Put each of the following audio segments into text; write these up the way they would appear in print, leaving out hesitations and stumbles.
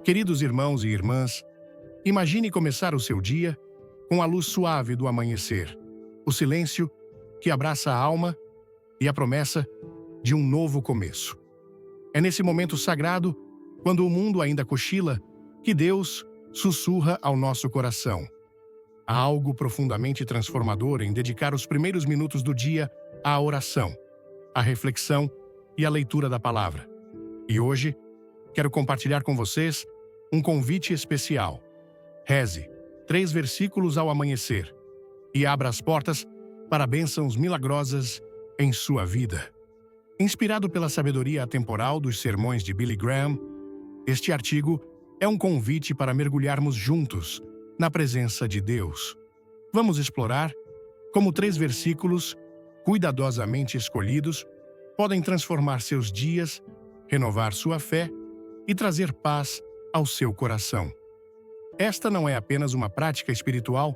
Queridos irmãos e irmãs, imagine começar o seu dia com a luz suave do amanhecer, o silêncio que abraça a alma e a promessa de um novo começo. É nesse momento sagrado, quando o mundo ainda cochila, que Deus sussurra ao nosso coração. Há algo profundamente transformador em dedicar os primeiros minutos do dia à oração, à reflexão e à leitura da palavra. E hoje, quero compartilhar com vocês um convite especial. Reze 3 versículos ao amanhecer e abra as portas para bênçãos milagrosas em sua vida. Inspirado pela sabedoria atemporal dos sermões de Billy Graham, este artigo é um convite para mergulharmos juntos na presença de Deus. Vamos explorar como 3 versículos, cuidadosamente escolhidos, podem transformar seus dias, renovar sua fé e trazer paz ao seu coração. Esta não é apenas uma prática espiritual,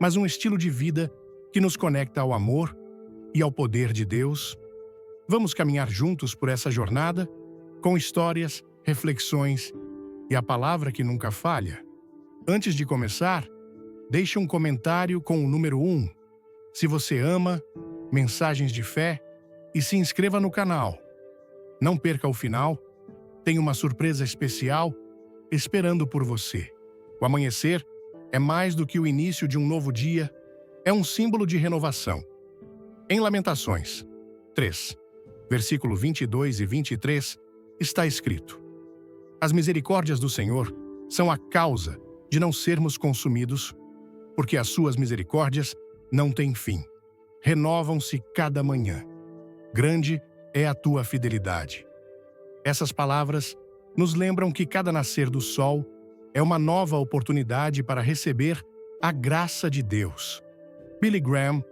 mas um estilo de vida que nos conecta ao amor e ao poder de Deus. Vamos caminhar juntos por essa jornada, com histórias, reflexões e a palavra que nunca falha. Antes de começar, deixe um comentário com o número 1, se você ama mensagens de fé, e se inscreva no canal. Não perca o final, tem uma surpresa especial esperando por você. O amanhecer é mais do que o início de um novo dia, é um símbolo de renovação. Em Lamentações 3, versículo 22 e 23, está escrito: As misericórdias do Senhor são a causa de não sermos consumidos, porque as suas misericórdias não têm fim. Renovam-se cada manhã. Grande é a tua fidelidade. Essas palavras nos lembram que cada nascer do sol é uma nova oportunidade para receber a graça de Deus. Billy Graham,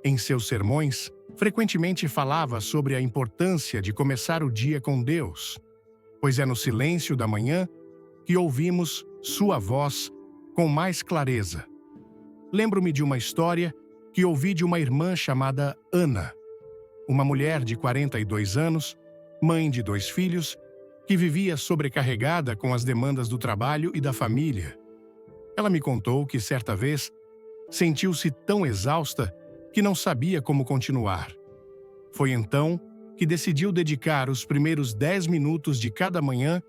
em seus sermões, frequentemente falava sobre a importância de começar o dia com Deus, pois é no silêncio da manhã que ouvimos sua voz com mais clareza. Lembro-me de uma história que ouvi de uma irmã chamada Ana, uma mulher de 42 anos, mãe de 2 filhos, que vivia sobrecarregada com as demandas do trabalho e da família. Ela me contou que, certa vez, sentiu-se tão exausta que não sabia como continuar. Foi então que decidiu dedicar os primeiros 10 minutos de cada manhã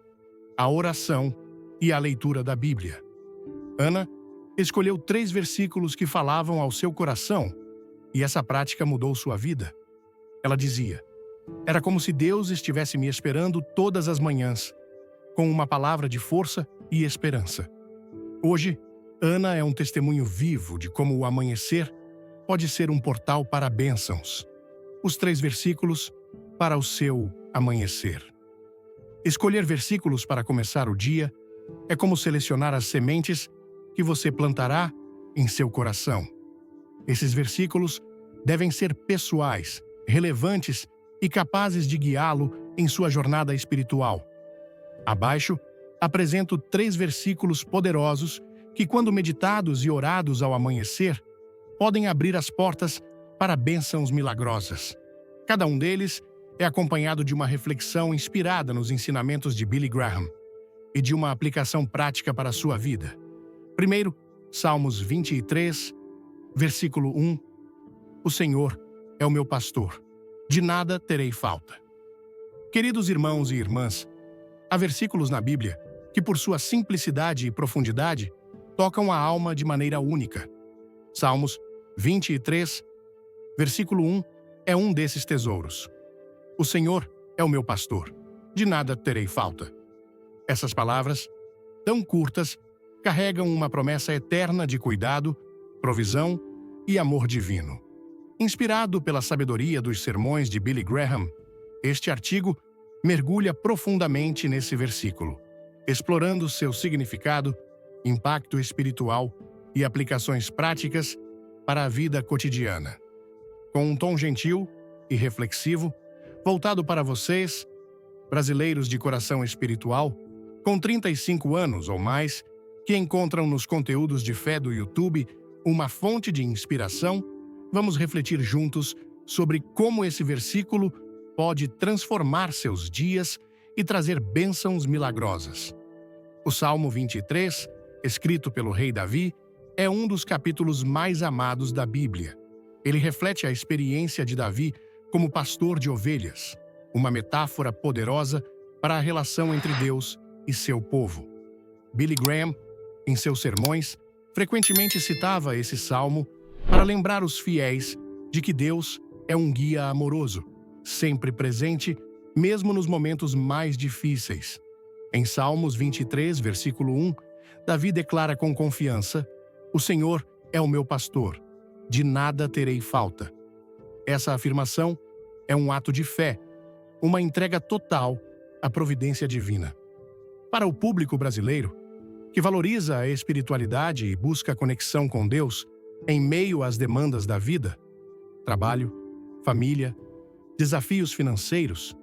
à oração e à leitura da Bíblia. Ana escolheu 3 versículos que falavam ao seu coração, e essa prática mudou sua vida. Ela dizia: era como se Deus estivesse me esperando todas as manhãs, com uma palavra de força e esperança. Hoje, Ana é um testemunho vivo de como o amanhecer pode ser um portal para bênçãos. Os 3 versículos para o seu amanhecer. Escolher versículos para começar o dia é como selecionar as sementes que você plantará em seu coração. Esses versículos devem ser pessoais, relevantes e capazes de guiá-lo em sua jornada espiritual. Abaixo, apresento 3 versículos poderosos que, quando meditados e orados ao amanhecer, podem abrir as portas para bênçãos milagrosas. Cada um deles é acompanhado de uma reflexão inspirada nos ensinamentos de Billy Graham e de uma aplicação prática para a sua vida. Primeiro, Salmos 23, versículo 1. O Senhor é o meu pastor, de nada terei falta. Queridos irmãos e irmãs, há versículos na Bíblia que, por sua simplicidade e profundidade, tocam a alma de maneira única. Salmos 23, versículo 1, é um desses tesouros. O Senhor é o meu pastor, de nada terei falta. Essas palavras, tão curtas, carregam uma promessa eterna de cuidado, provisão e amor divino. Inspirado pela sabedoria dos sermões de Billy Graham, este artigo mergulha profundamente nesse versículo, explorando seu significado, impacto espiritual e aplicações práticas para a vida cotidiana. Com um tom gentil e reflexivo, voltado para vocês, brasileiros de coração espiritual, com 35 anos ou mais, que encontram nos conteúdos de fé do YouTube uma fonte de inspiração, vamos refletir juntos sobre como esse versículo pode transformar seus dias e trazer bênçãos milagrosas. O Salmo 23, escrito pelo rei Davi, é um dos capítulos mais amados da Bíblia. Ele reflete a experiência de Davi como pastor de ovelhas, uma metáfora poderosa para a relação entre Deus e seu povo. Billy Graham, em seus sermões, frequentemente citava esse salmo para lembrar os fiéis de que Deus é um guia amoroso, sempre presente, mesmo nos momentos mais difíceis. Em Salmos 23, versículo 1, Davi declara com confiança: "O Senhor é o meu pastor, de nada terei falta." Essa afirmação é um ato de fé, uma entrega total à providência divina. Para o público brasileiro, que valoriza a espiritualidade e busca conexão com Deus em meio às demandas da vida, trabalho, família, desafios financeiros,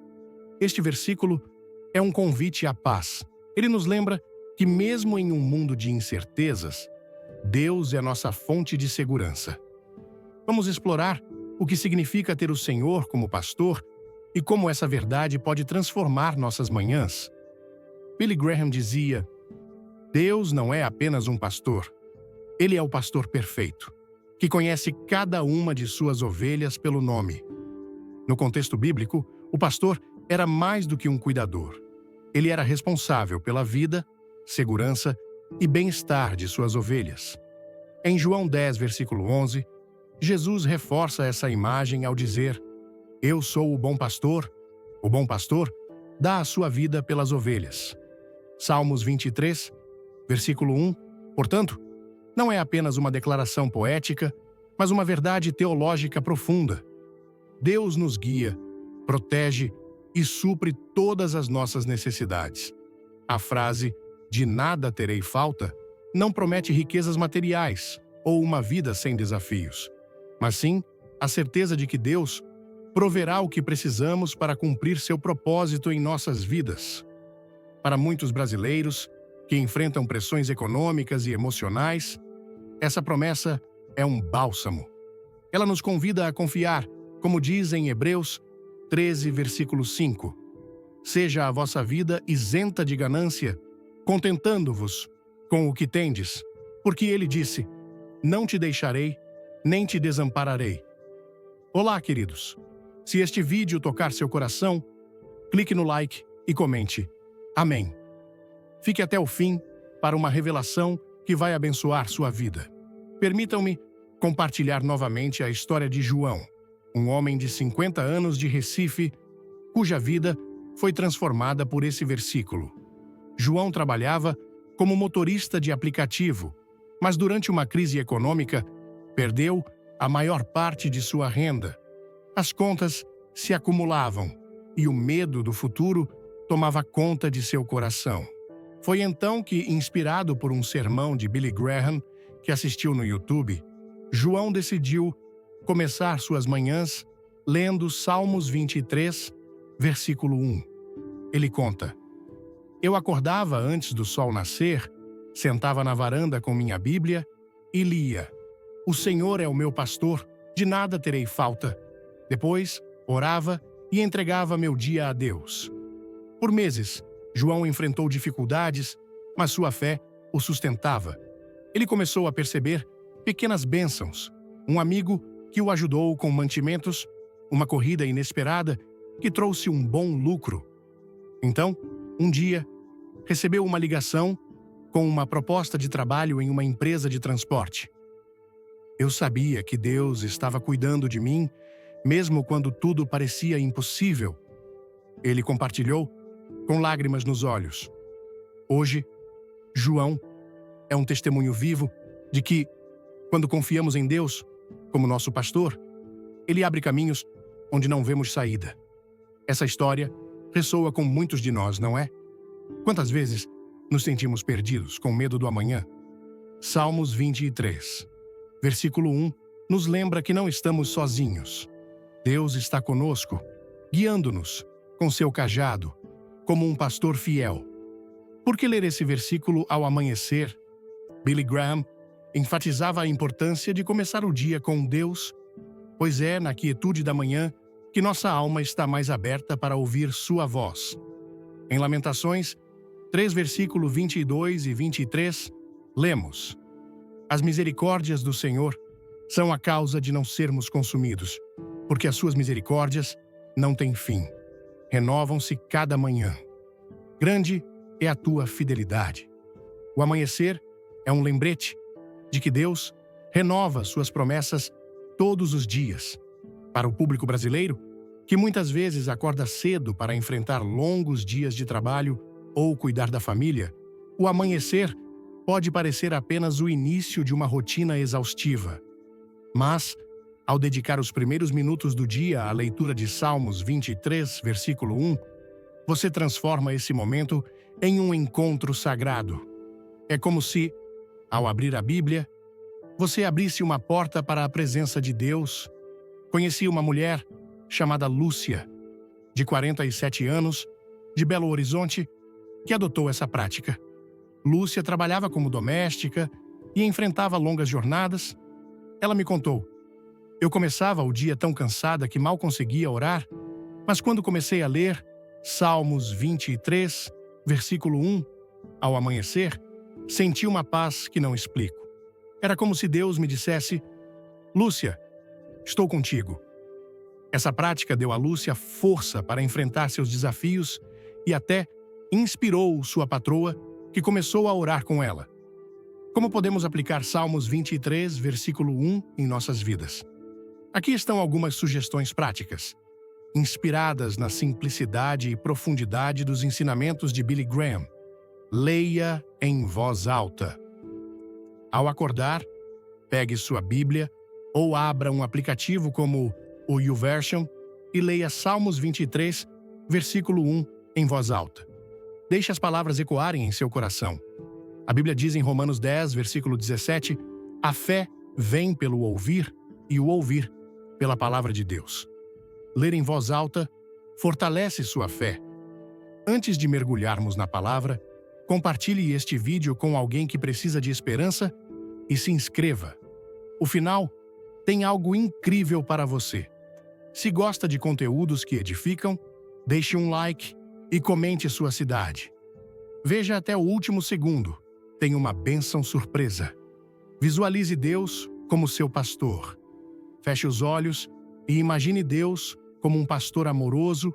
este versículo é um convite à paz. Ele nos lembra que mesmo em um mundo de incertezas, Deus é nossa fonte de segurança. Vamos explorar o que significa ter o Senhor como pastor e como essa verdade pode transformar nossas manhãs. Billy Graham dizia: "Deus não é apenas um pastor. Ele é o pastor perfeito, que conhece cada uma de suas ovelhas pelo nome." No contexto bíblico, o pastor era mais do que um cuidador. Ele era responsável pela vida, segurança e bem-estar de suas ovelhas. Em João 10, versículo 11, Jesus reforça essa imagem ao dizer: "Eu sou o bom pastor dá a sua vida pelas ovelhas." Salmos 23, versículo 1, portanto, não é apenas uma declaração poética, mas uma verdade teológica profunda. Deus nos guia, protege e supre todas as nossas necessidades. A frase "de nada terei falta" não promete riquezas materiais ou uma vida sem desafios, mas sim a certeza de que Deus proverá o que precisamos para cumprir seu propósito em nossas vidas. Para muitos brasileiros que enfrentam pressões econômicas e emocionais, essa promessa é um bálsamo. Ela nos convida a confiar, como diz em Hebreus 13, versículo 5. "Seja a vossa vida isenta de ganância, contentando-vos com o que tendes, porque ele disse: não te deixarei, nem te desampararei." Olá, queridos. Se este vídeo tocar seu coração, clique no like e comente Amém. Fique até o fim para uma revelação que vai abençoar sua vida. Permitam-me compartilhar novamente a história de João, um homem de 50 anos de Recife, cuja vida foi transformada por esse versículo. João trabalhava como motorista de aplicativo, mas durante uma crise econômica, perdeu a maior parte de sua renda. As contas se acumulavam e o medo do futuro tomava conta de seu coração. Foi então que, inspirado por um sermão de Billy Graham que assistiu no YouTube, João decidiu começar suas manhãs lendo Salmos 23, versículo 1. Ele conta: "Eu acordava antes do sol nascer, sentava na varanda com minha Bíblia e lia: O Senhor é o meu pastor, de nada terei falta. Depois, orava e entregava meu dia a Deus." Por meses, João enfrentou dificuldades, mas sua fé o sustentava. Ele começou a perceber pequenas bênçãos, um amigo que o ajudou com mantimentos, uma corrida inesperada que trouxe um bom lucro. Então, um dia, recebeu uma ligação com uma proposta de trabalho em uma empresa de transporte. Eu sabia que Deus estava cuidando de mim, mesmo quando tudo parecia impossível. Ele compartilhou, com lágrimas nos olhos. Hoje, João é um testemunho vivo de que, quando confiamos em Deus como nosso pastor, Ele abre caminhos onde não vemos saída. Essa história ressoa com muitos de nós, não é? Quantas vezes nos sentimos perdidos, com medo do amanhã? Salmos 23, versículo 1, nos lembra que não estamos sozinhos. Deus está conosco, guiando-nos com seu cajado, como um pastor fiel. Por que ler esse versículo ao amanhecer? Billy Graham enfatizava a importância de começar o dia com Deus, pois é na quietude da manhã que nossa alma está mais aberta para ouvir sua voz. Em Lamentações 3, versículo 22 e 23, lemos: As misericórdias do Senhor são a causa de não sermos consumidos, porque as suas misericórdias não têm fim. Renovam-se cada manhã. Grande é a tua fidelidade. O amanhecer é um lembrete de que Deus renova suas promessas todos os dias. Para o público brasileiro, que muitas vezes acorda cedo para enfrentar longos dias de trabalho ou cuidar da família, o amanhecer pode parecer apenas o início de uma rotina exaustiva. Mas, ao dedicar os primeiros minutos do dia à leitura de Salmos 23, versículo 1, você transforma esse momento em um encontro sagrado. É como se, ao abrir a Bíblia, você abrisse uma porta para a presença de Deus. Conheci uma mulher chamada Lúcia, de 47 anos, de Belo Horizonte, que adotou essa prática. Lúcia trabalhava como doméstica e enfrentava longas jornadas. Ela me contou: eu começava o dia tão cansada que mal conseguia orar, mas quando comecei a ler Salmos 23, versículo 1, ao amanhecer, senti uma paz que não explico. Era como se Deus me dissesse: Lúcia, estou contigo. Essa prática deu a Lúcia força para enfrentar seus desafios e até inspirou sua patroa, que começou a orar com ela. Como podemos aplicar Salmos 23, versículo 1 em nossas vidas? Aqui estão algumas sugestões práticas, inspiradas na simplicidade e profundidade dos ensinamentos de Billy Graham. Leia em voz alta. Ao acordar, pegue sua Bíblia ou abra um aplicativo como o YouVersion e leia Salmos 23, versículo 1 em voz alta. Deixe as palavras ecoarem em seu coração. A Bíblia diz em Romanos 10, versículo 17, a fé vem pelo ouvir e o ouvir pela palavra de Deus. Ler em voz alta fortalece sua fé. Antes de mergulharmos na palavra, compartilhe este vídeo com alguém que precisa de esperança e se inscreva. O final tem algo incrível para você. Se gosta de conteúdos que edificam, deixe um like e comente sua cidade. Veja até o último segundo. Tem uma bênção surpresa. Visualize Deus como seu pastor. Feche os olhos e imagine Deus como um pastor amoroso,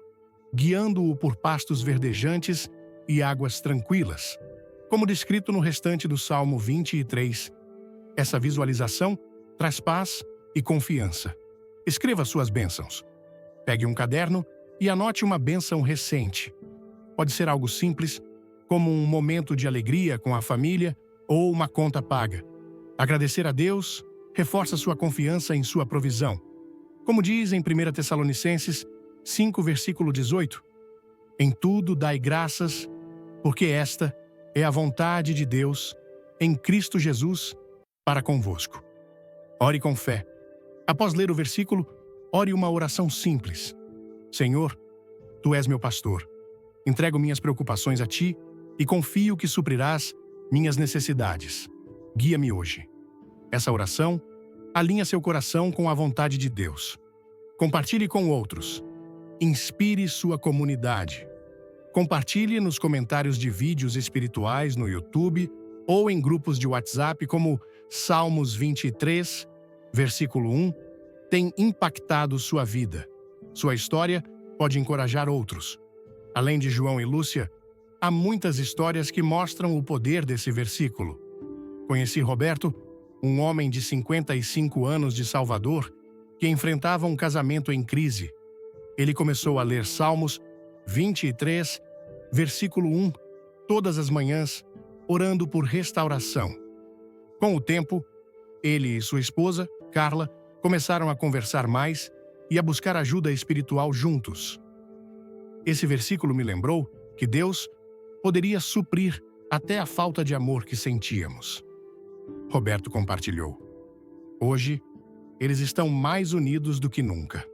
guiando-o por pastos verdejantes e águas tranquilas, como descrito no restante do Salmo 23. Essa visualização traz paz e confiança. Escreva suas bênçãos. Pegue um caderno e anote uma bênção recente. Pode ser algo simples, como um momento de alegria com a família ou uma conta paga. Agradecer a Deus reforça sua confiança em sua provisão. Como diz em 1 Tessalonicenses 5, versículo 18, em tudo dai graças, porque esta é a vontade de Deus em Cristo Jesus para convosco. Ore com fé. Após ler o versículo, ore uma oração simples. Senhor, Tu és meu pastor. Entrego minhas preocupações a Ti e confio que suprirás minhas necessidades. Guia-me hoje. Essa oração alinha seu coração com a vontade de Deus. Compartilhe com outros. Inspire sua comunidade. Compartilhe nos comentários de vídeos espirituais no YouTube ou em grupos de WhatsApp como Salmos 23, versículo 1, tem impactado sua vida. Sua história pode encorajar outros. Além de João e Lúcia, há muitas histórias que mostram o poder desse versículo. Conheci Roberto, um homem de 55 anos de Salvador, que enfrentava um casamento em crise. Ele começou a ler Salmos 23, versículo 1, todas as manhãs, orando por restauração. Com o tempo, ele e sua esposa, Carla, começaram a conversar mais e a buscar ajuda espiritual juntos. Esse versículo me lembrou que Deus poderia suprir até a falta de amor que sentíamos. Roberto compartilhou. Hoje, eles estão mais unidos do que nunca.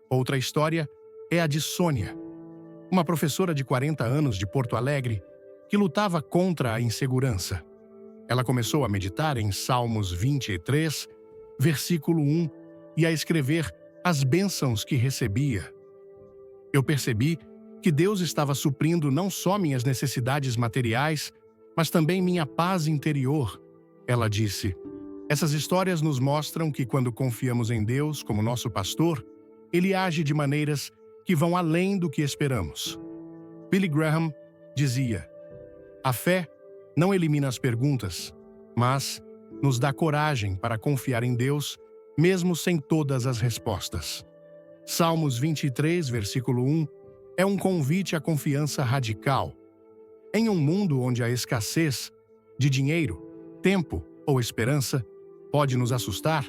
Outra história é a de Sônia, uma professora de 40 anos de Porto Alegre que lutava contra a insegurança. Ela começou a meditar em Salmos 23, versículo 1, e a escrever as bênçãos que recebia. Eu percebi que Deus estava suprindo não só minhas necessidades materiais, mas também minha paz interior. Ela disse: essas histórias nos mostram que quando confiamos em Deus como nosso pastor, Ele age de maneiras que vão além do que esperamos. Billy Graham dizia: a fé não elimina as perguntas, mas nos dá coragem para confiar em Deus, mesmo sem todas as respostas. Salmos 23, versículo 1, é um convite à confiança radical. Em um mundo onde a escassez de dinheiro, tempo ou esperança pode nos assustar,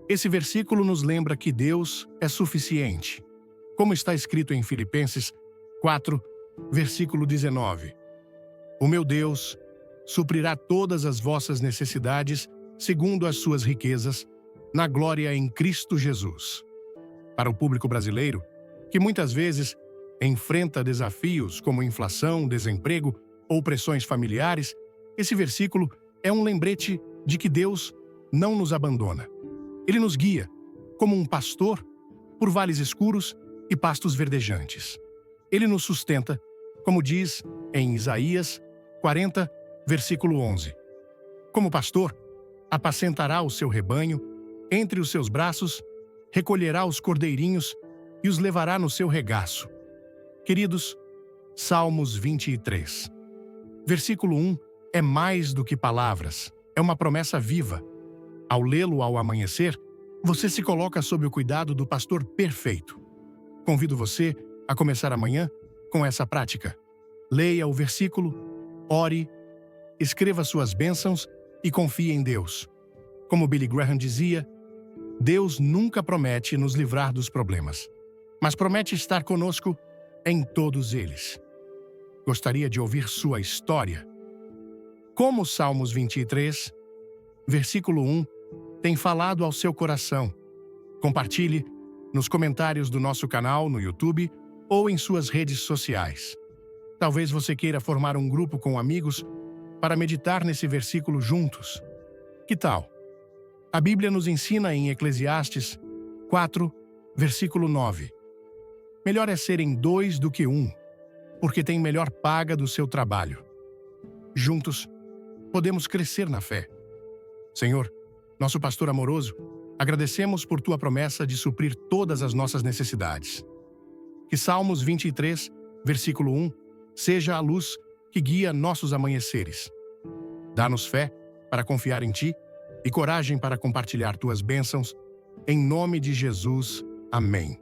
esse versículo nos lembra que Deus é suficiente. Como está escrito em Filipenses 4, versículo 19. O meu Deus suprirá todas as vossas necessidades segundo as suas riquezas, na glória em Cristo Jesus. Para o público brasileiro, que muitas vezes enfrenta desafios como inflação, desemprego ou pressões familiares, esse versículo é um lembrete de que Deus não nos abandona. Ele nos guia, como um pastor, por vales escuros e pastos verdejantes. Ele nos sustenta, como diz em Isaías 40, versículo 11. Como pastor, apacentará o seu rebanho, entre os seus braços, recolherá os cordeirinhos e os levará no seu regaço. Queridos, Salmos 23. Versículo 1 é mais do que palavras, é uma promessa viva. Ao lê-lo ao amanhecer, você se coloca sob o cuidado do pastor perfeito. Convido você a começar amanhã com essa prática. Leia o versículo, ore, escreva suas bênçãos e confie em Deus. Como Billy Graham dizia, Deus nunca promete nos livrar dos problemas, mas promete estar conosco em todos eles. Gostaria de ouvir sua história. Como Salmos 23, versículo 1, tem falado ao seu coração? Compartilhe nos comentários do nosso canal no YouTube ou em suas redes sociais. Talvez você queira formar um grupo com amigos para meditar nesse versículo juntos. Que tal? A Bíblia nos ensina em Eclesiastes 4, versículo 9. Melhor é serem dois do que um, porque tem melhor paga do seu trabalho. Juntos, podemos crescer na fé. Senhor, nosso pastor amoroso, agradecemos por tua promessa de suprir todas as nossas necessidades. Que Salmos 23, versículo 1, seja a luz que guia nossos amanheceres. Dá-nos fé para confiar em ti e coragem para compartilhar tuas bênçãos. Em nome de Jesus. Amém.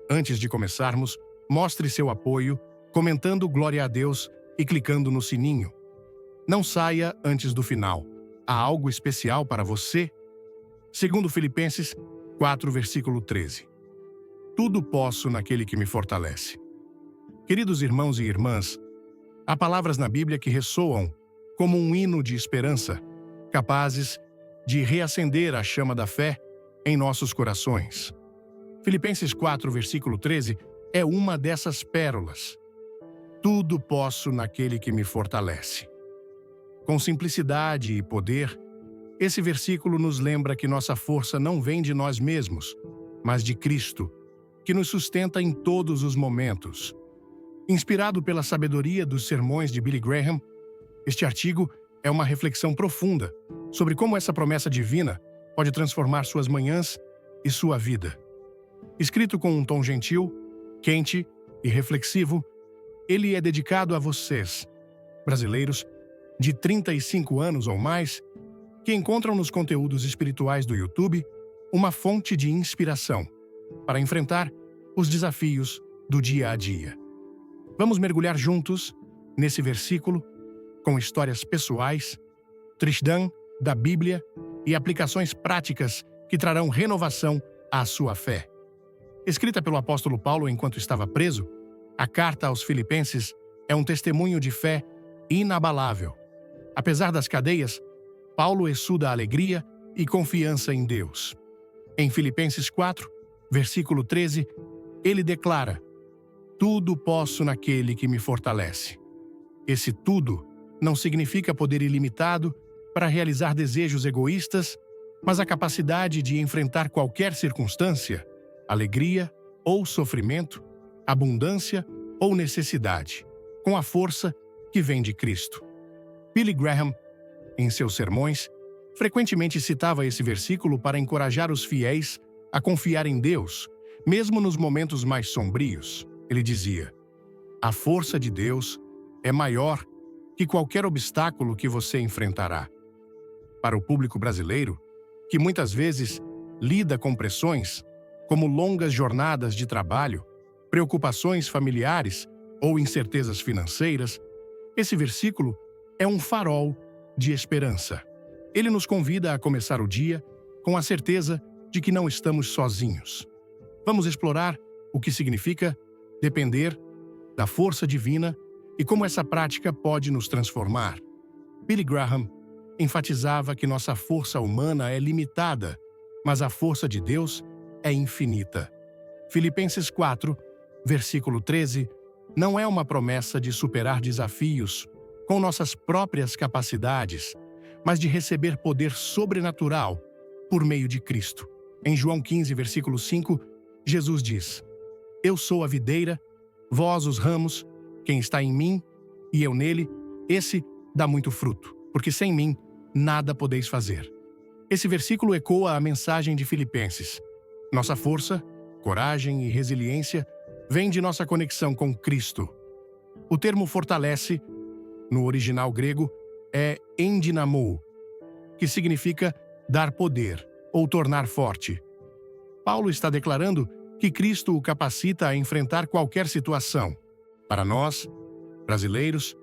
Antes de começarmos, mostre seu apoio, comentando Glória a Deus e clicando no sininho. Não saia antes do final. Há algo especial para você? Segundo Filipenses 4, versículo 13. Tudo posso naquele que me fortalece. Queridos irmãos e irmãs, há palavras na Bíblia que ressoam como um hino de esperança, capazes de reacender a chama da fé em nossos corações. Filipenses 4, versículo 13, é uma dessas pérolas. Tudo posso naquele que me fortalece. Com simplicidade e poder, esse versículo nos lembra que nossa força não vem de nós mesmos, mas de Cristo, que nos sustenta em todos os momentos. Inspirado pela sabedoria dos sermões de Billy Graham, este artigo é uma reflexão profunda sobre como essa promessa divina pode transformar suas manhãs e sua vida. Escrito com um tom gentil, quente e reflexivo, ele é dedicado a vocês, brasileiros de 35 anos ou mais, que encontram nos conteúdos espirituais do YouTube uma fonte de inspiração para enfrentar os desafios do dia a dia. Vamos mergulhar juntos nesse versículo com histórias pessoais, trishdã da Bíblia e aplicações práticas que trarão renovação à sua fé. Escrita pelo apóstolo Paulo enquanto estava preso, a carta aos Filipenses é um testemunho de fé inabalável. Apesar das cadeias, Paulo exuda alegria e confiança em Deus. Em Filipenses 4, versículo 13, ele declara: tudo posso naquele que me fortalece. Esse tudo não significa poder ilimitado para realizar desejos egoístas, mas a capacidade de enfrentar qualquer circunstância, alegria ou sofrimento, abundância ou necessidade, com a força que vem de Cristo. Billy Graham, em seus sermões, frequentemente citava esse versículo para encorajar os fiéis a confiar em Deus, mesmo nos momentos mais sombrios. Ele dizia: "A força de Deus é maior que qualquer obstáculo que você enfrentará." Para o público brasileiro, que muitas vezes lida com pressões, como longas jornadas de trabalho, preocupações familiares ou incertezas financeiras, esse versículo é um farol de esperança. Ele nos convida a começar o dia com a certeza de que não estamos sozinhos. Vamos explorar o que significa depender da força divina e como essa prática pode nos transformar. Billy Graham enfatizava que nossa força humana é limitada, mas a força de Deus é infinita. Filipenses 4, versículo 13, não é uma promessa de superar desafios com nossas próprias capacidades, mas de receber poder sobrenatural por meio de Cristo. Em João 15, versículo 5, Jesus diz: "Eu sou a videira, vós os ramos, quem está em mim e eu nele, esse dá muito fruto, porque sem mim nada podeis fazer." Esse versículo ecoa a mensagem de Filipenses. Nossa força, coragem e resiliência vem de nossa conexão com Cristo. O termo fortalece, no original grego, é endinamou, que significa dar poder ou tornar forte. Paulo está declarando que Cristo o capacita a enfrentar qualquer situação. Para nós, brasileiros,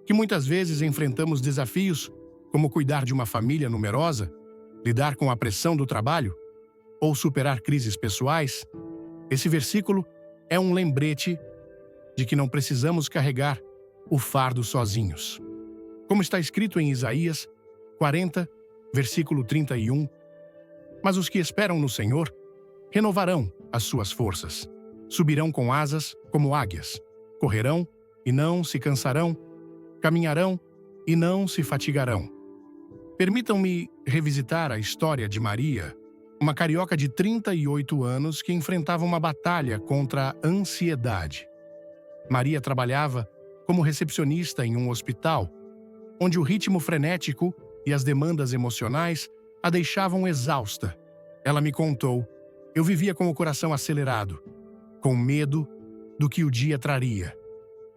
que muitas vezes enfrentamos desafios como cuidar de uma família numerosa, lidar com a pressão do trabalho ou superar crises pessoais, esse versículo é um lembrete de que não precisamos carregar o fardo sozinhos. Como está escrito em Isaías 40, versículo 31, "Mas os que esperam no Senhor renovarão as suas forças, subirão com asas como águias, correrão e não se cansarão, caminharão e não se fatigarão." Permitam-me revisitar a história de Maria, uma carioca de 38 anos que enfrentava uma batalha contra a ansiedade. Maria trabalhava como recepcionista em um hospital, onde o ritmo frenético e as demandas emocionais a deixavam exausta. Ela me contou: "Eu vivia com o coração acelerado, com medo do que o dia traria."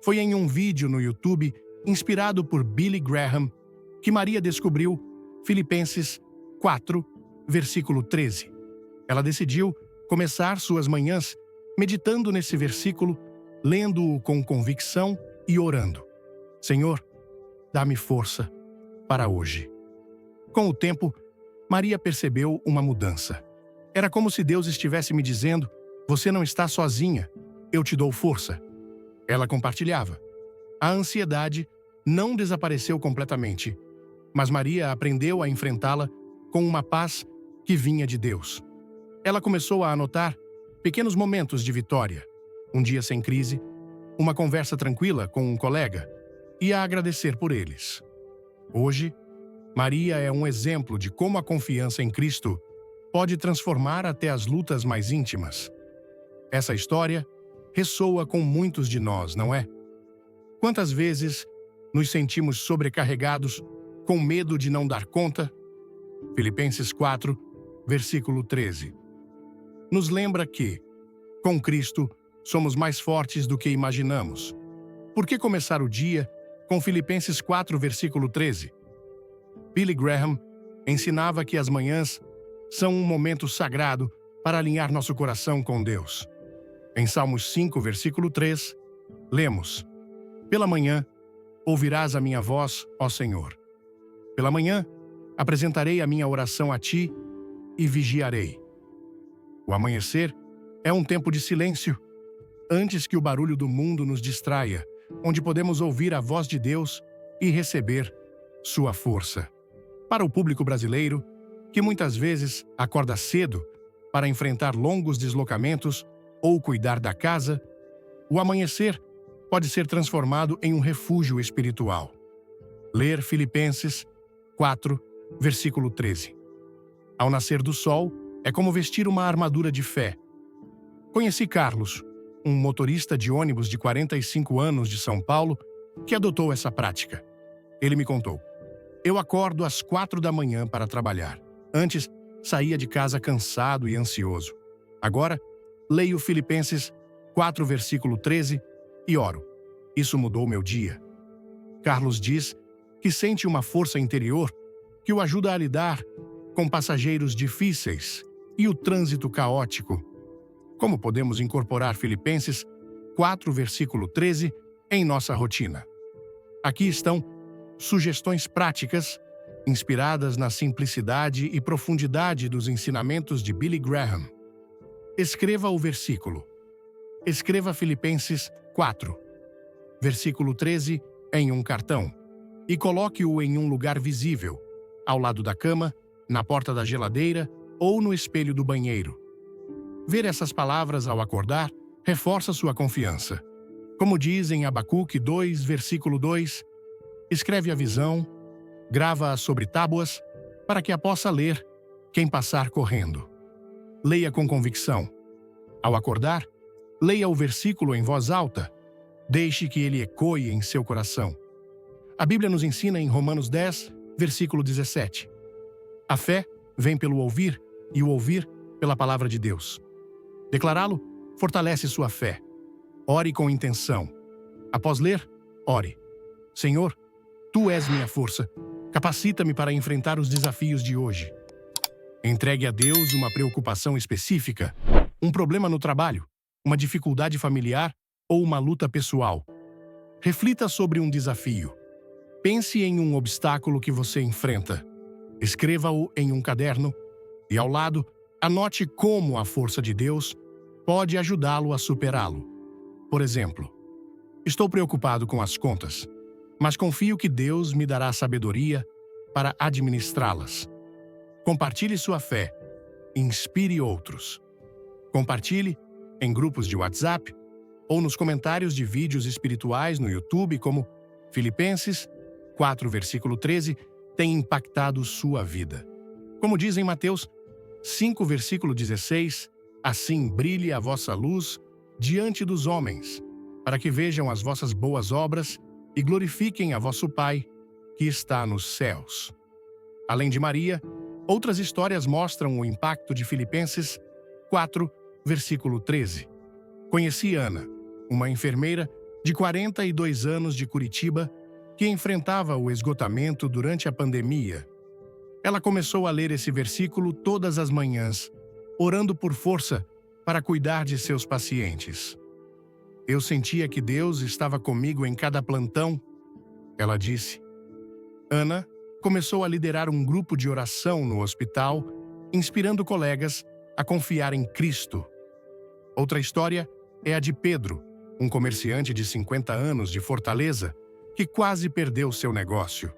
Foi em um vídeo no YouTube, inspirado por Billy Graham, que Maria descobriu Filipenses 4, versículo 13. Ela decidiu começar suas manhãs meditando nesse versículo, lendo-o com convicção e orando: "Senhor, dá-me força para hoje." Com o tempo, Maria percebeu uma mudança. Era como se Deus estivesse me dizendo: "Você não está sozinha, eu te dou força." Ela compartilhava: "A ansiedade não desapareceu completamente, mas Maria aprendeu a enfrentá-la com uma paz que vinha de Deus." Ela começou a anotar pequenos momentos de vitória, um dia sem crise, uma conversa tranquila com um colega, e a agradecer por eles. Hoje, Maria é um exemplo de como a confiança em Cristo pode transformar até as lutas mais íntimas. Essa história ressoa com muitos de nós, não é? Quantas vezes nos sentimos sobrecarregados, com medo de não dar conta? Filipenses 4, versículo 13. Nos lembra que, com Cristo, somos mais fortes do que imaginamos. Por que começar o dia com Filipenses 4, versículo 13? Billy Graham ensinava que as manhãs são um momento sagrado para alinhar nosso coração com Deus. Em Salmos 5, versículo 3, lemos: "Pela manhã ouvirás a minha voz, ó Senhor. Pela manhã apresentarei a minha oração a ti e vigiarei." O amanhecer é um tempo de silêncio, antes que o barulho do mundo nos distraia, onde podemos ouvir a voz de Deus e receber sua força. Para o público brasileiro, que muitas vezes acorda cedo para enfrentar longos deslocamentos ou cuidar da casa, o amanhecer pode ser transformado em um refúgio espiritual. Ler Filipenses 4, versículo 13. Ao nascer do sol, é como vestir uma armadura de fé. Conheci Carlos, um motorista de ônibus de 45 anos de São Paulo que adotou essa prática. Ele me contou: "Eu acordo às 4 da manhã para trabalhar. Antes, saía de casa cansado e ansioso. Agora, leio Filipenses 4, versículo 13 e oro. Isso mudou meu dia." Carlos diz que sente uma força interior que o ajuda a lidar com passageiros difíceis e o trânsito caótico. Como podemos incorporar Filipenses 4, versículo 13 em nossa rotina? Aqui estão sugestões práticas inspiradas na simplicidade e profundidade dos ensinamentos de Billy Graham. Escreva o versículo. Escreva Filipenses 4, versículo 13 em um cartão e coloque-o em um lugar visível, ao lado da cama, na porta da geladeira ou no espelho do banheiro. Ver essas palavras ao acordar reforça sua confiança. Como diz em Abacuque 2, versículo 2, escreve a visão, grava-a sobre tábuas, para que a possa ler quem passar correndo. Leia com convicção. Ao acordar, leia o versículo em voz alta. Deixe que ele ecoe em seu coração. A Bíblia nos ensina em Romanos 10, versículo 17. A fé vem pelo ouvir e o ouvir pela palavra de Deus. Declará-lo fortalece sua fé. Ore com intenção. Após ler, ore: Senhor, Tu és minha força. Capacita-me para enfrentar os desafios de hoje. Entregue a Deus uma preocupação específica, um problema no trabalho, uma dificuldade familiar ou uma luta pessoal. Reflita sobre um desafio. Pense em um obstáculo que você enfrenta. Escreva-o em um caderno e, ao lado, anote como a força de Deus pode ajudá-lo a superá-lo. Por exemplo, estou preocupado com as contas, mas confio que Deus me dará sabedoria para administrá-las. Compartilhe sua fé. Inspire outros. Compartilhe em grupos de WhatsApp ou nos comentários de vídeos espirituais no YouTube, como Filipenses 4, versículo 13, tem impactado sua vida. Como diz em Mateus 5, versículo 16, assim brilhe a vossa luz diante dos homens, para que vejam as vossas boas obras e glorifiquem a vosso Pai, que está nos céus. Além de Maria, outras histórias mostram o impacto de Filipenses 4, versículo 13. Conheci Ana, uma enfermeira de 42 anos de Curitiba, que enfrentava o esgotamento durante a pandemia. Ela começou a ler esse versículo todas as manhãs, orando por força para cuidar de seus pacientes. Eu sentia que Deus estava comigo em cada plantão, ela disse. Ana começou a liderar um grupo de oração no hospital, inspirando colegas a confiar em Cristo. Outra história é a de Pedro, um comerciante de 50 anos de Fortaleza, que quase perdeu seu negócio.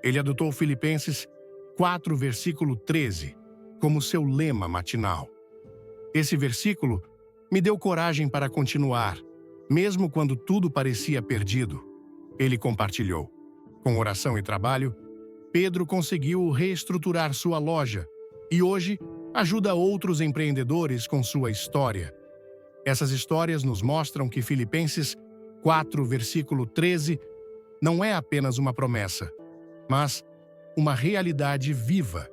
Ele adotou Filipenses 4, versículo 13, como seu lema matinal. Esse versículo me deu coragem para continuar, mesmo quando tudo parecia perdido. Ele compartilhou. Com oração e trabalho, Pedro conseguiu reestruturar sua loja e hoje ajuda outros empreendedores com sua história. Essas histórias nos mostram que Filipenses 4, versículo 13, não é apenas uma promessa, mas uma realidade viva.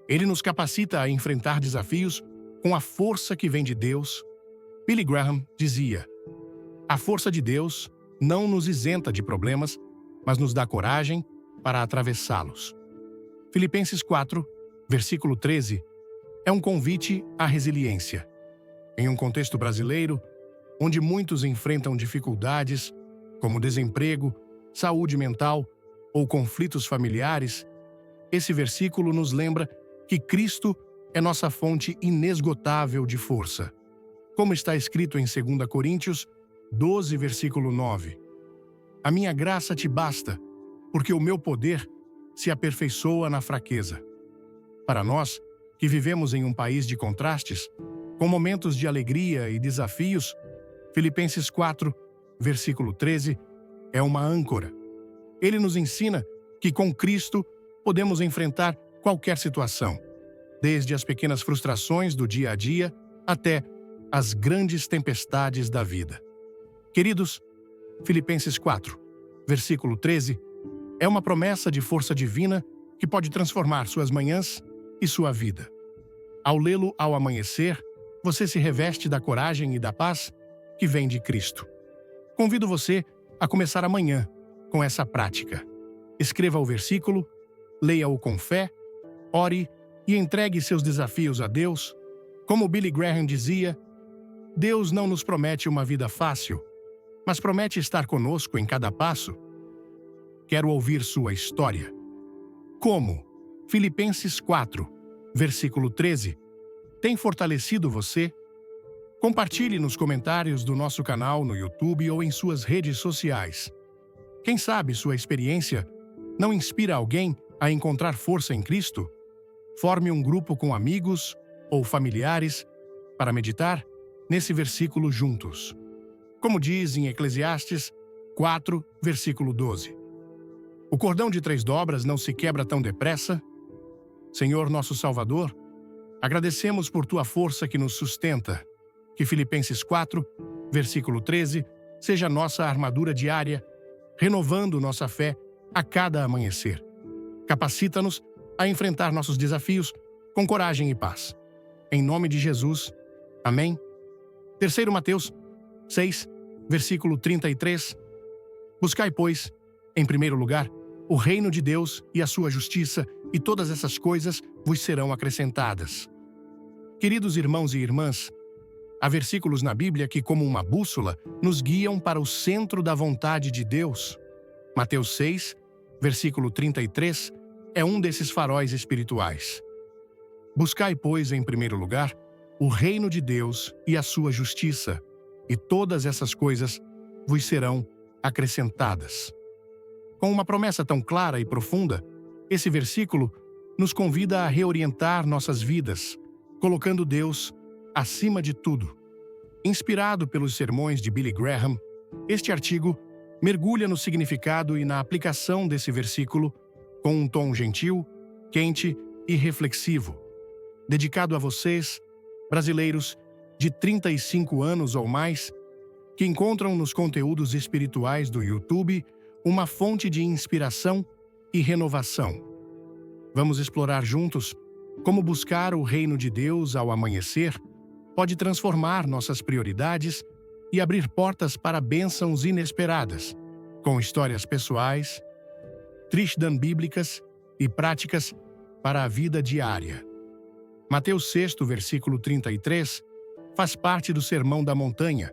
Ele nos capacita a enfrentar desafios com a força que vem de Deus. Billy Graham dizia: a força de Deus não nos isenta de problemas, mas nos dá coragem para atravessá-los. Filipenses 4, versículo 13, é um convite à resiliência. Em um contexto brasileiro, onde muitos enfrentam dificuldades, como desemprego, saúde mental ou conflitos familiares, esse versículo nos lembra que Cristo é nossa fonte inesgotável de força. Como está escrito em 2 Coríntios 12, versículo 9. A minha graça te basta, porque o meu poder se aperfeiçoa na fraqueza. Para nós, que vivemos em um país de contrastes, com momentos de alegria e desafios, Filipenses 4, versículo 13, é uma âncora. Ele nos ensina que com Cristo podemos enfrentar qualquer situação, desde as pequenas frustrações do dia a dia até as grandes tempestades da vida. Queridos, Filipenses 4, versículo 13, é uma promessa de força divina que pode transformar suas manhãs e sua vida. Ao lê-lo ao amanhecer, você se reveste da coragem e da paz que vem de Cristo. Convido você a começar amanhã com essa prática. Escreva o versículo, leia-o com fé, ore e entregue seus desafios a Deus. Como Billy Graham dizia, Deus não nos promete uma vida fácil, mas promete estar conosco em cada passo. Quero ouvir sua história. Como Filipenses 4, versículo 13, tem fortalecido você? Compartilhe nos comentários do nosso canal no YouTube ou em suas redes sociais. Quem sabe sua experiência não inspira alguém a encontrar força em Cristo? Forme um grupo com amigos ou familiares para meditar nesse versículo juntos. Como diz em Eclesiastes 4, versículo 12. O cordão de 3 dobras não se quebra tão depressa. Senhor nosso Salvador, agradecemos por tua força que nos sustenta. Que Filipenses 4, versículo 13, seja nossa armadura diária, renovando nossa fé a cada amanhecer. Capacita-nos a enfrentar nossos desafios com coragem e paz. Em nome de Jesus. Amém. 3 Mateus 6, versículo 33. Buscai, pois, em primeiro lugar, o reino de Deus e a sua justiça, e todas essas coisas vos serão acrescentadas. Queridos irmãos e irmãs, há versículos na Bíblia que, como uma bússola, nos guiam para o centro da vontade de Deus. Mateus 6, versículo 33, é um desses faróis espirituais. Buscai, pois, em primeiro lugar, o reino de Deus e a sua justiça, e todas essas coisas vos serão acrescentadas. Com uma promessa tão clara e profunda, esse versículo nos convida a reorientar nossas vidas, colocando Deus acima de tudo. Inspirado pelos sermões de Billy Graham, este artigo mergulha no significado e na aplicação desse versículo com um tom gentil, quente e reflexivo, dedicado a vocês, brasileiros de 35 anos ou mais, que encontram nos conteúdos espirituais do YouTube uma fonte de inspiração e renovação. Vamos explorar juntos como buscar o reino de Deus ao amanhecer pode transformar nossas prioridades e abrir portas para bênçãos inesperadas, com histórias pessoais, trishdom bíblicas e práticas para a vida diária. Mateus 6, versículo 33, faz parte do Sermão da Montanha,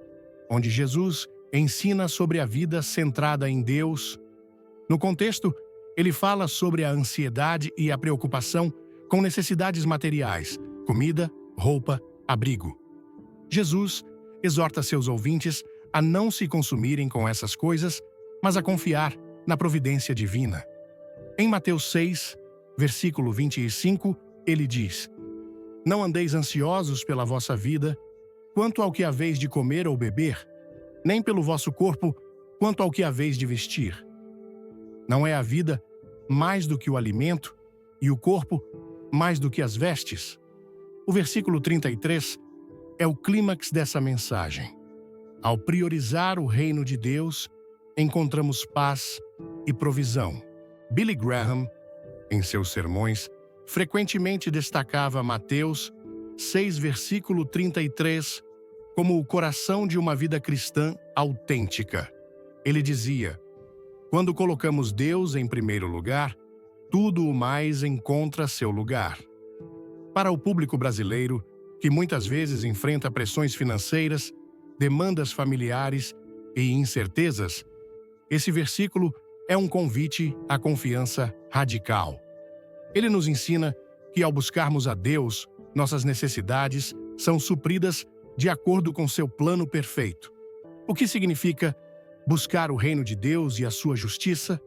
onde Jesus ensina sobre a vida centrada em Deus. No contexto, ele fala sobre a ansiedade e a preocupação com necessidades materiais, comida, roupa, abrigo. Jesus exorta seus ouvintes a não se consumirem com essas coisas, mas a confiar na providência divina. Em Mateus 6, versículo 25, ele diz: Não andeis ansiosos pela vossa vida, quanto ao que haveis de comer ou beber, nem pelo vosso corpo, quanto ao que haveis de vestir. Não é a vida mais do que o alimento, e o corpo mais do que as vestes? O versículo 33 é o clímax dessa mensagem. Ao priorizar o reino de Deus, encontramos paz e provisão. Billy Graham, em seus sermões, frequentemente destacava Mateus 6, versículo 33, como o coração de uma vida cristã autêntica. Ele dizia: quando colocamos Deus em primeiro lugar, tudo o mais encontra seu lugar. Para o público brasileiro, que muitas vezes enfrenta pressões financeiras, demandas familiares e incertezas, esse versículo é um convite à confiança radical. Ele nos ensina que, ao buscarmos a Deus, nossas necessidades são supridas de acordo com seu plano perfeito. O que significa buscar o reino de Deus e a sua justiça?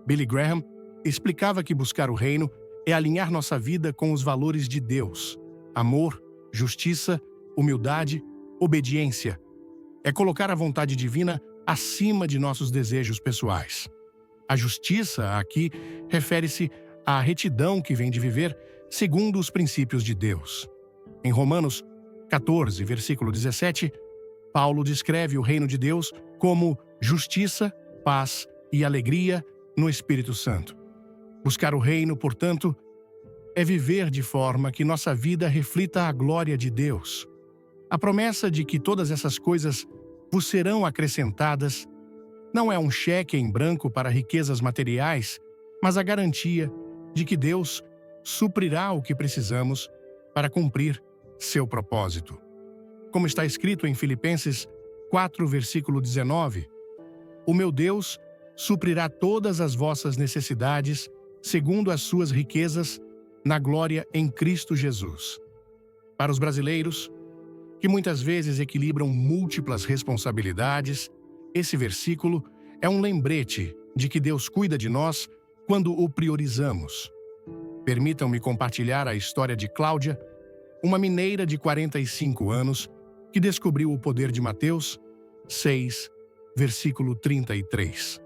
Billy Graham explicava que buscar o reino é alinhar nossa vida com os valores de Deus: amor, justiça, humildade, obediência. É colocar a vontade divina acima de nossos desejos pessoais. A justiça, aqui, refere-se à retidão que vem de viver segundo os princípios de Deus. Em Romanos, 14, versículo 17, Paulo descreve o reino de Deus como justiça, paz e alegria no Espírito Santo. Buscar o reino, portanto, é viver de forma que nossa vida reflita a glória de Deus. A promessa de que todas essas coisas vos serão acrescentadas não é um cheque em branco para riquezas materiais, mas a garantia de que Deus suprirá o que precisamos para cumprir seu propósito. Como está escrito em Filipenses 4, versículo 19, o meu Deus suprirá todas as vossas necessidades segundo as suas riquezas na glória em Cristo Jesus. Para os brasileiros, que muitas vezes equilibram múltiplas responsabilidades, esse versículo é um lembrete de que Deus cuida de nós quando o priorizamos. Permitam-me compartilhar a história de Cláudia, uma mineira de 45 anos que descobriu o poder de Mateus 6, versículo 33.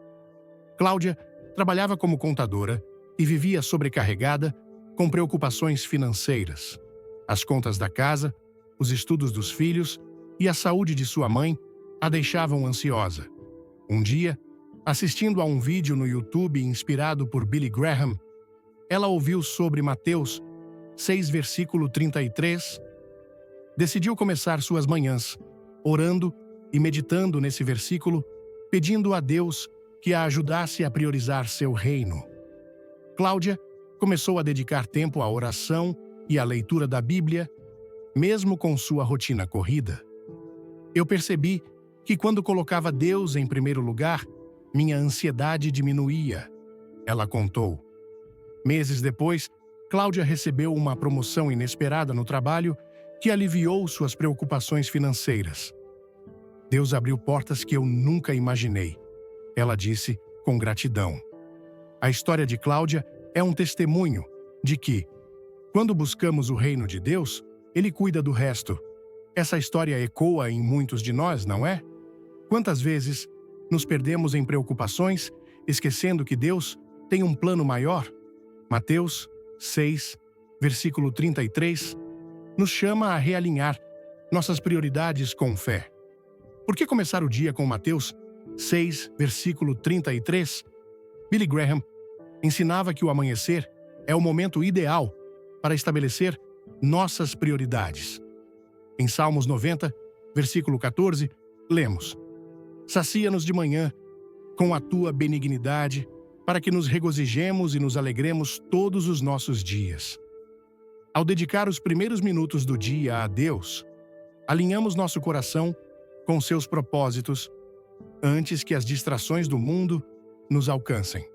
Cláudia trabalhava como contadora e vivia sobrecarregada com preocupações financeiras. As contas da casa, os estudos dos filhos e a saúde de sua mãe a deixavam ansiosa. Um dia, assistindo a um vídeo no YouTube inspirado por Billy Graham, ela ouviu sobre Mateus 6, versículo 33. Decidiu começar suas manhãs orando e meditando nesse versículo, pedindo a Deus que a ajudasse a priorizar seu reino. Cláudia começou a dedicar tempo à oração e à leitura da Bíblia, mesmo com sua rotina corrida. Eu percebi que quando colocava Deus em primeiro lugar, minha ansiedade diminuía, ela contou. Meses depois, Cláudia recebeu uma promoção inesperada no trabalho que aliviou suas preocupações financeiras. Deus abriu portas que eu nunca imaginei, ela disse com gratidão. A história de Cláudia é um testemunho de que, quando buscamos o reino de Deus, Ele cuida do resto. Essa história ecoa em muitos de nós, não é? Quantas vezes nos perdemos em preocupações, esquecendo que Deus tem um plano maior? Mateus 6, versículo 33, nos chama a realinhar nossas prioridades com fé. Por que começar o dia com Mateus 6, versículo 33? Billy Graham ensinava que o amanhecer é o momento ideal para estabelecer nossas prioridades. Em Salmos 90, versículo 14, lemos: sacia-nos de manhã com a tua benignidade, para que nos regozijemos e nos alegremos todos os nossos dias. Ao dedicar os primeiros minutos do dia a Deus, alinhamos nosso coração com seus propósitos antes que as distrações do mundo nos alcancem.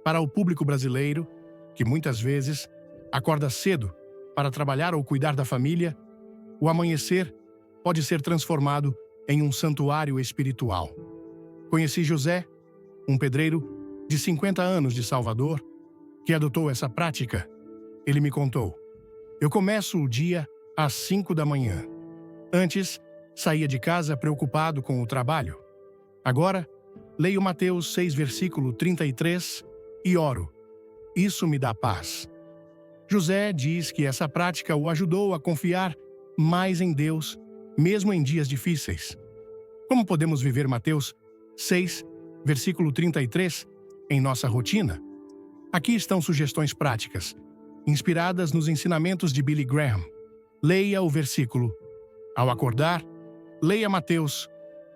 Para o público brasileiro, que muitas vezes acorda cedo para trabalhar ou cuidar da família, o amanhecer pode ser transformado em um santuário espiritual. Conheci José, um pedreiro de 50 anos de Salvador, que adotou essa prática. Ele me contou: eu começo o dia às 5 da manhã. Antes, saía de casa preocupado com o trabalho. Agora, leio Mateus 6, versículo 33 e oro. Isso me dá paz. José diz que essa prática o ajudou a confiar mais em Deus, mesmo em dias difíceis. Como podemos viver Mateus 6, versículo 33, em nossa rotina? Aqui estão sugestões práticas, inspiradas nos ensinamentos de Billy Graham. Leia o versículo. Ao acordar, leia Mateus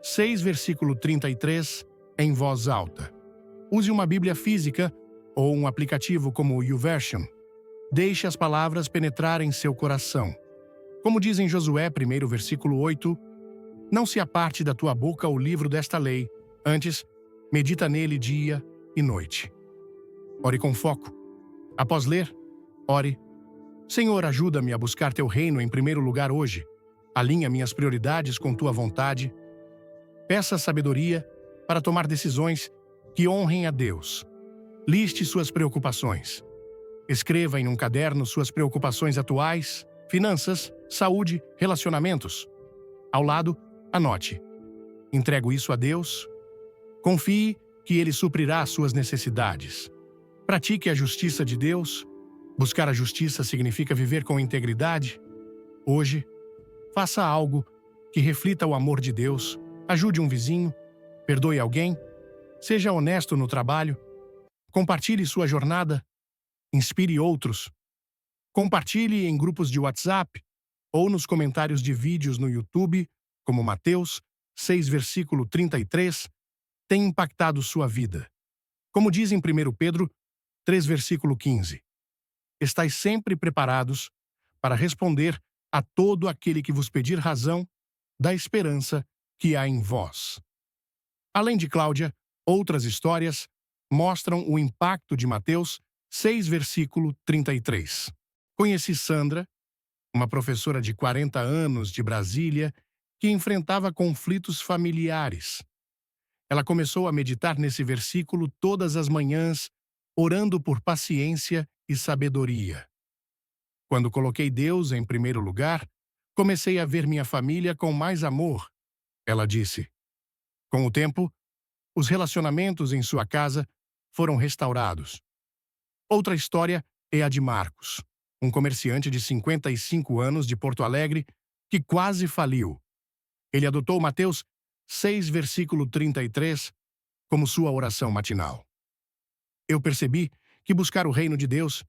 6, versículo 33, em voz alta. Use uma Bíblia física ou um aplicativo como o YouVersion. Deixe as palavras penetrarem seu coração. Como diz em Josué 1, versículo 8, não se aparte da tua boca o livro desta lei, antes, medita nele dia e noite. Ore com foco. Após ler, ore: Senhor, ajuda-me a buscar teu reino em primeiro lugar hoje. Alinha minhas prioridades com tua vontade. Peça sabedoria para tomar decisões que honrem a Deus. Liste suas preocupações. Escreva em um caderno suas preocupações atuais, finanças, saúde, relacionamentos. Ao lado, anote: entrego isso a Deus. Confie que Ele suprirá suas necessidades. Pratique a justiça de Deus. Buscar a justiça significa viver com integridade. Hoje, Faça algo que reflita o amor de Deus, ajude um vizinho, perdoe alguém, seja honesto no trabalho, compartilhe sua jornada, inspire outros. Compartilhe em grupos de WhatsApp ou nos comentários de vídeos no YouTube, como Mateus 6, versículo 33, tem impactado sua vida. Como diz em 1 Pedro 3, versículo 15. Estais sempre preparados para responder a todo aquele que vos pedir razão da esperança que há em vós. Além de Cláudia, outras histórias mostram o impacto de Mateus 6, versículo 33. Conheci Sandra, uma professora de 40 anos de Brasília que enfrentava conflitos familiares. Ela começou a meditar nesse versículo todas as manhãs, orando por paciência e sabedoria. Quando coloquei Deus em primeiro lugar, comecei a ver minha família com mais amor, ela disse. Com o tempo, os relacionamentos em sua casa foram restaurados. Outra história é a de Marcos, um comerciante de 55 anos de Porto Alegre que quase faliu. Ele adotou Mateus 6, versículo 33, como sua oração matinal. Eu percebi que buscar o reino de Deus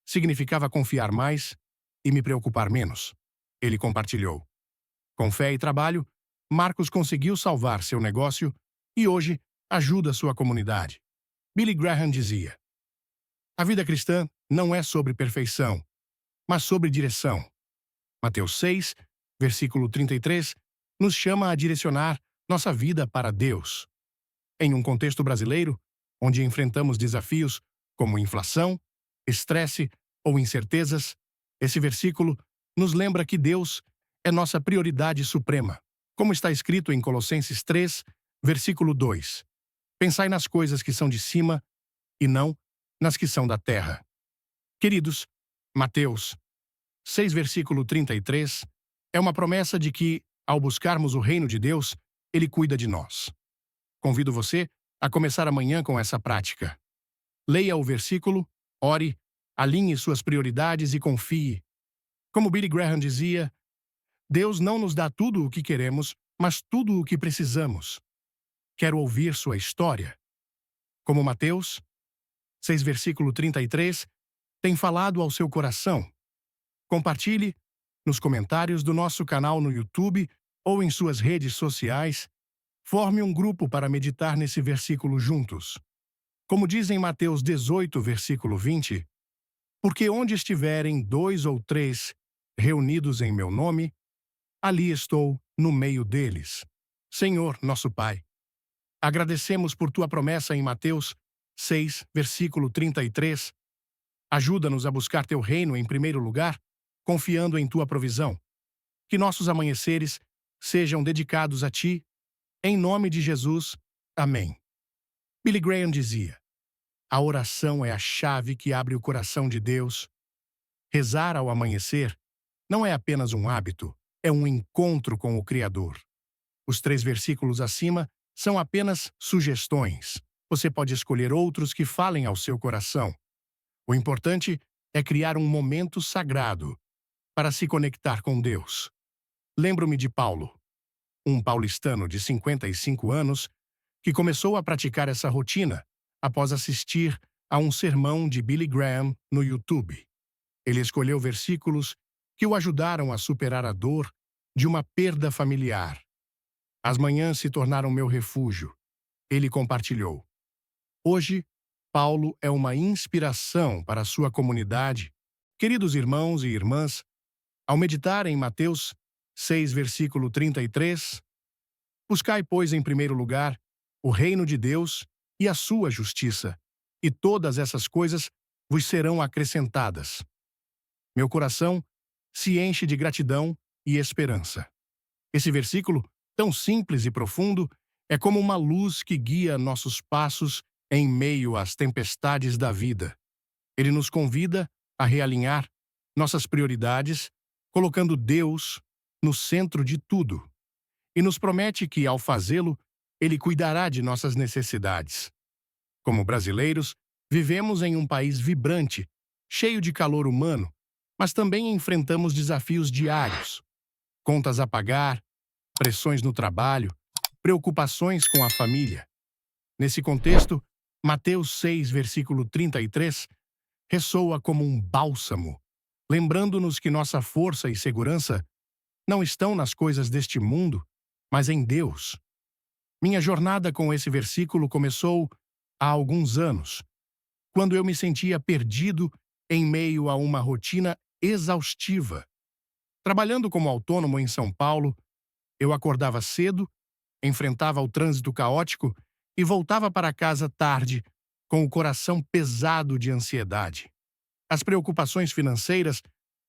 significava confiar mais e me preocupar menos. Ele compartilhou. Com fé e trabalho, Marcos conseguiu salvar seu negócio e hoje ajuda sua comunidade. Billy Graham dizia: a vida cristã não é sobre perfeição, mas sobre direção. Mateus 6, versículo 33, nos chama a direcionar nossa vida para Deus. Em um contexto brasileiro, onde enfrentamos desafios como inflação, estresse ou incertezas, esse versículo nos lembra que Deus é nossa prioridade suprema, como está escrito em Colossenses 3, versículo 2. Pensai nas coisas que são de cima e não nas que são da terra. Queridos, Mateus 6, versículo 33, é uma promessa de que, ao buscarmos o reino de Deus, Ele cuida de nós. Convido você a começar amanhã com essa prática. Leia o versículo, ore, alinhe suas prioridades e confie. Como Billy Graham dizia, Deus não nos dá tudo o que queremos, mas tudo o que precisamos. Quero ouvir sua história. Como Mateus 6, versículo 33, tem falado ao seu coração. Compartilhe nos comentários do nosso canal no YouTube ou em suas redes sociais. Forme um grupo para meditar nesse versículo juntos. Como diz em Mateus 18, versículo 20, porque onde estiverem 2 ou 3 reunidos em meu nome, ali estou no meio deles. Senhor, nosso Pai, agradecemos por tua promessa em Mateus 6, versículo 33. Ajuda-nos a buscar teu reino em primeiro lugar, confiando em tua provisão. Que nossos amanheceres sejam dedicados a ti. Em nome de Jesus. Amém. Billy Graham dizia: a oração é a chave que abre o coração de Deus. Rezar ao amanhecer não é apenas um hábito, é um encontro com o Criador. Os 3 versículos acima são apenas sugestões. Você pode escolher outros que falem ao seu coração. O importante é criar um momento sagrado para se conectar com Deus. Lembro-me de Paulo, um paulistano de 55 anos que começou a praticar essa rotina após assistir a um sermão de Billy Graham no YouTube. Ele escolheu versículos que o ajudaram a superar a dor de uma perda familiar. As manhãs se tornaram meu refúgio. Ele compartilhou. Hoje, Paulo é uma inspiração para a sua comunidade. Queridos irmãos e irmãs, ao meditar em Mateus 6, versículo 33, buscai, pois, em primeiro lugar, o reino de Deus e a sua justiça, e todas essas coisas vos serão acrescentadas. Meu coração se enche de gratidão e esperança. Esse versículo, tão simples e profundo, é como uma luz que guia nossos passos em meio às tempestades da vida. Ele nos convida a realinhar nossas prioridades, colocando Deus no centro de tudo, e nos promete que, ao fazê-lo, Ele cuidará de nossas necessidades. Como brasileiros, vivemos em um país vibrante, cheio de calor humano, mas também enfrentamos desafios diários, contas a pagar, pressões no trabalho, preocupações com a família. Nesse contexto, Mateus 6, versículo 33, ressoa como um bálsamo, lembrando-nos que nossa força e segurança não estão nas coisas deste mundo, mas em Deus. Minha jornada com esse versículo começou há alguns anos, quando eu me sentia perdido em meio a uma rotina exaustiva. Trabalhando como autônomo em São Paulo, eu acordava cedo, enfrentava o trânsito caótico e voltava para casa tarde, com o coração pesado de ansiedade. As preocupações financeiras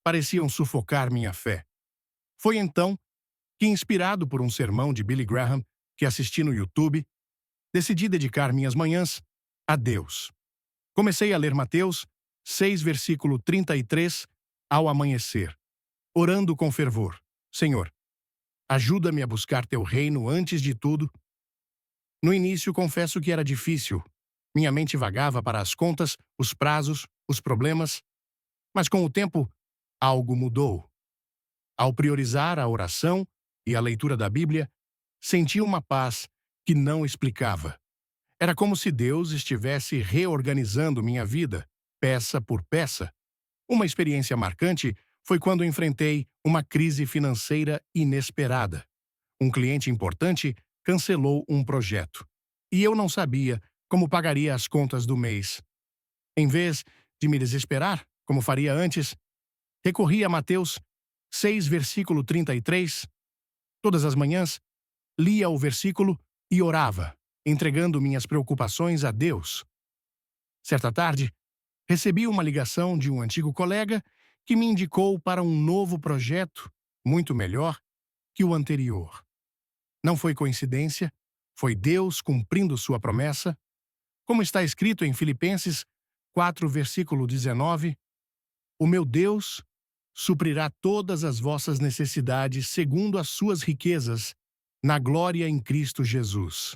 pareciam sufocar minha fé. Foi então que, inspirado por um sermão de Billy Graham que assisti no YouTube, decidi dedicar minhas manhãs a Deus. Comecei a ler Mateus 6, versículo 33, ao amanhecer, orando com fervor: Senhor, ajuda-me a buscar teu reino antes de tudo. No início, confesso que era difícil. Minha mente vagava para as contas, os prazos, os problemas. Mas com o tempo, algo mudou. Ao priorizar a oração e a leitura da Bíblia, senti uma paz que não explicava. Era como se Deus estivesse reorganizando minha vida, peça por peça. Uma experiência marcante foi quando enfrentei uma crise financeira inesperada. Um cliente importante cancelou um projeto, e eu não sabia como pagaria as contas do mês. Em vez de me desesperar, como faria antes, recorri a Mateus 6, versículo 33. Todas as manhãs, lia o versículo e orava, entregando minhas preocupações a Deus. Certa tarde, recebi uma ligação de um antigo colega que me indicou para um novo projeto, muito melhor que o anterior. Não foi coincidência, foi Deus cumprindo sua promessa. Como está escrito em Filipenses 4, versículo 19, o meu Deus suprirá todas as vossas necessidades segundo as suas riquezas, na glória em Cristo Jesus.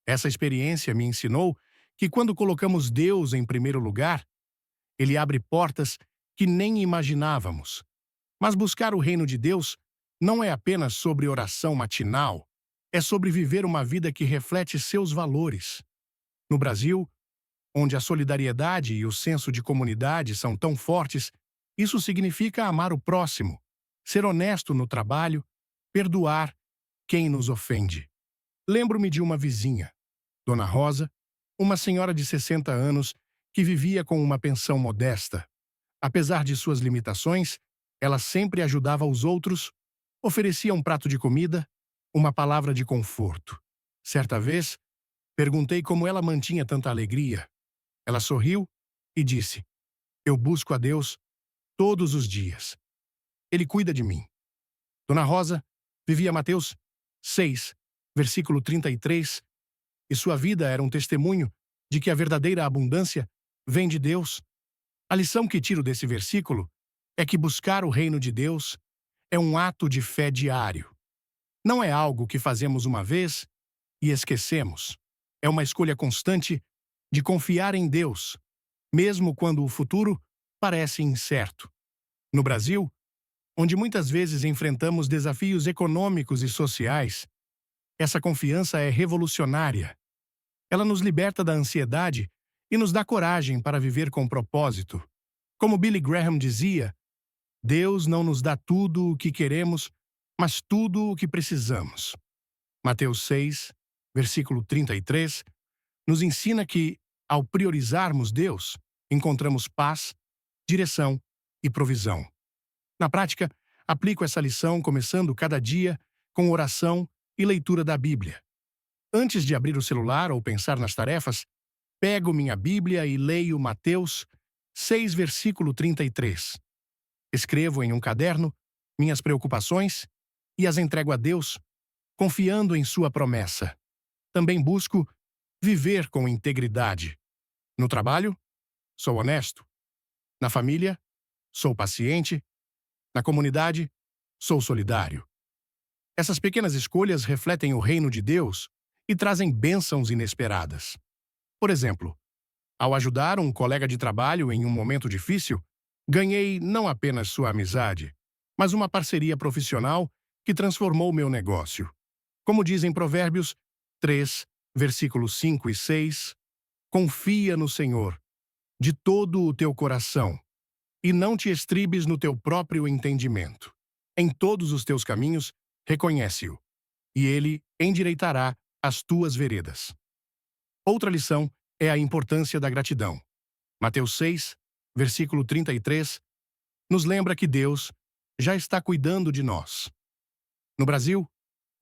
Essa experiência me ensinou que quando colocamos Deus em primeiro lugar, Ele abre portas que nem imaginávamos. Mas buscar o reino de Deus não é apenas sobre oração matinal, é sobre viver uma vida que reflete seus valores. No Brasil, onde a solidariedade e o senso de comunidade são tão fortes, isso significa amar o próximo, ser honesto no trabalho, perdoar quem nos ofende. Lembro-me de uma vizinha, Dona Rosa, uma senhora de 60 anos que vivia com uma pensão modesta. Apesar de suas limitações, ela sempre ajudava os outros, oferecia um prato de comida, uma palavra de conforto. Certa vez, perguntei como ela mantinha tanta alegria. Ela sorriu e disse: Eu busco a Deus todos os dias. Ele cuida de mim. Dona Rosa vivia Mateus 6, versículo 33, e sua vida era um testemunho de que a verdadeira abundância vem de Deus. A lição que tiro desse versículo é que buscar o reino de Deus é um ato de fé diário. Não é algo que fazemos uma vez e esquecemos. É uma escolha constante de confiar em Deus, mesmo quando o futuro parece incerto. No Brasil, onde muitas vezes enfrentamos desafios econômicos e sociais, essa confiança é revolucionária. Ela nos liberta da ansiedade e nos dá coragem para viver com propósito. Como Billy Graham dizia, Deus não nos dá tudo o que queremos, mas tudo o que precisamos. Mateus 6, versículo 33, nos ensina que, ao priorizarmos Deus, encontramos paz, direção e provisão. Na prática, aplico essa lição começando cada dia com oração e leitura da Bíblia. Antes de abrir o celular ou pensar nas tarefas, pego minha Bíblia e leio Mateus 6, versículo 33. Escrevo em um caderno minhas preocupações e as entrego a Deus, confiando em sua promessa. Também busco viver com integridade. No trabalho, sou honesto. Na família, sou paciente. Na comunidade, sou solidário. Essas pequenas escolhas refletem o reino de Deus e trazem bênçãos inesperadas. Por exemplo, ao ajudar um colega de trabalho em um momento difícil, ganhei não apenas sua amizade, mas uma parceria profissional que transformou meu negócio. Como dizem Provérbios 3, versículos 5 e 6, confia no Senhor de todo o teu coração e não te estribes no teu próprio entendimento. Em todos os teus caminhos, reconhece-o, e ele endireitará as tuas veredas. Outra lição é a importância da gratidão. Mateus 6, versículo 33, nos lembra que Deus já está cuidando de nós. No Brasil,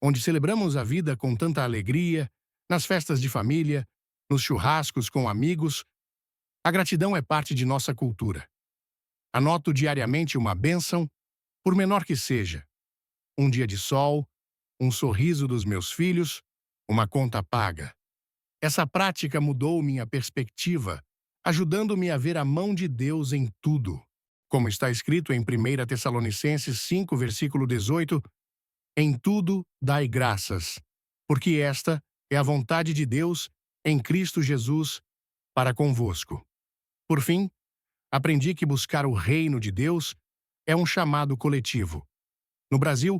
onde celebramos a vida com tanta alegria, nas festas de família, nos churrascos com amigos, a gratidão é parte de nossa cultura. Anoto diariamente uma bênção, por menor que seja. Um dia de sol, um sorriso dos meus filhos, uma conta paga. Essa prática mudou minha perspectiva, ajudando-me a ver a mão de Deus em tudo. Como está escrito em 1 Tessalonicenses 5, versículo 18, em tudo dai graças, porque esta é a vontade de Deus em Cristo Jesus para convosco. Por fim, aprendi que buscar o reino de Deus é um chamado coletivo. No Brasil,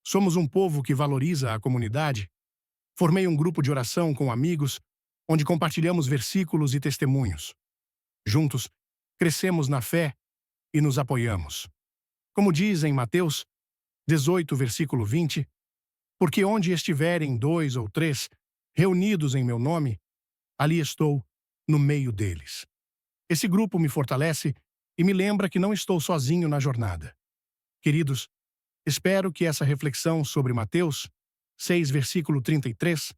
somos um povo que valoriza a comunidade. Formei um grupo de oração com amigos, onde compartilhamos versículos e testemunhos. Juntos, crescemos na fé e nos apoiamos. Como diz em Mateus 18, versículo 20, porque onde estiverem 2 ou 3 reunidos em meu nome, ali estou no meio deles. Esse grupo me fortalece e me lembra que não estou sozinho na jornada. Queridos, espero que essa reflexão sobre Mateus 6, versículo 33,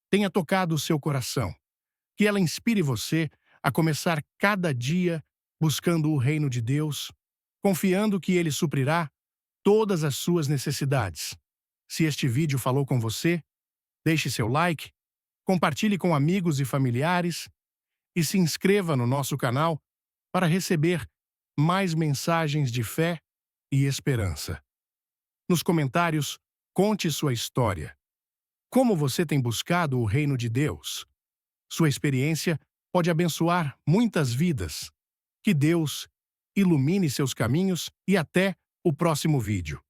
tenha tocado o seu coração, que ela inspire você a começar cada dia buscando o reino de Deus, confiando que Ele suprirá todas as suas necessidades. Se este vídeo falou com você, deixe seu like, compartilhe com amigos e familiares e se inscreva no nosso canal para receber mais mensagens de fé e esperança. Nos comentários, conte sua história. Como você tem buscado o reino de Deus? Sua experiência pode abençoar muitas vidas. Que Deus ilumine seus caminhos e até o próximo vídeo.